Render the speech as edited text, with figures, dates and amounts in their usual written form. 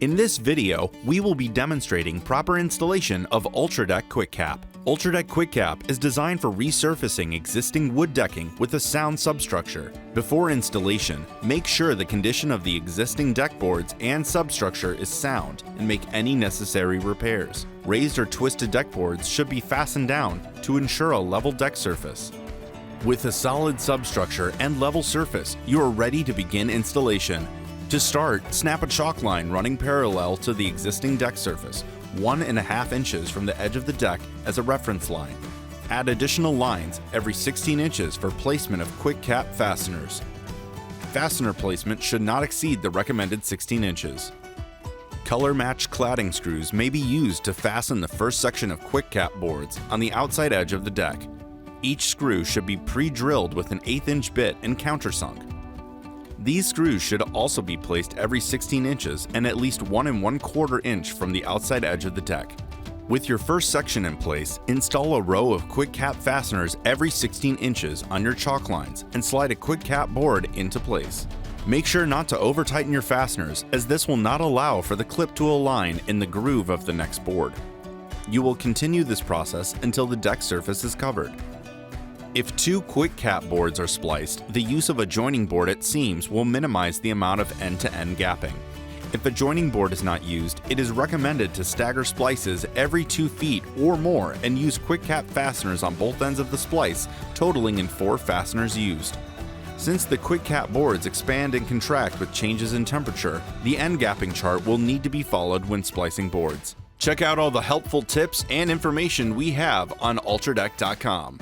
In this video, we will be demonstrating proper installation of UltraDeck QuickCap. UltraDeck QuickCap is designed for resurfacing existing wood decking with a sound substructure. Before installation, make sure the condition of the existing deck boards and substructure is sound and make any necessary repairs. Raised or twisted deck boards should be fastened down to ensure a level deck surface. With a solid substructure and level surface, you are ready to begin installation. To start, snap a chalk line running parallel to the existing deck surface, 1.5 inches from the edge of the deck as a reference line. Add additional lines every 16 inches for placement of QuickCap fasteners. Fastener placement should not exceed the recommended 16 inches. Color-matched cladding screws may be used to fasten the first section of QuickCap boards on the outside edge of the deck. Each screw should be pre-drilled with an 1/8 inch bit and countersunk. These screws should also be placed every 16 inches and at least 1 1/4 inch from the outside edge of the deck. With your first section in place, install a row of QuickCap fasteners every 16 inches on your chalk lines and slide a QuickCap board into place. Make sure not to over-tighten your fasteners, as this will not allow for the clip to align in the groove of the next board. You will continue this process until the deck surface is covered. If 2 QuickCap boards are spliced, the use of a joining board at seams will minimize the amount of end-to-end gapping. If a joining board is not used, it is recommended to stagger splices every 2 feet or more and use QuickCap fasteners on both ends of the splice, totaling in 4 fasteners used. Since the QuickCap boards expand and contract with changes in temperature, the end gapping chart will need to be followed when splicing boards. Check out all the helpful tips and information we have on UltraDeck.com.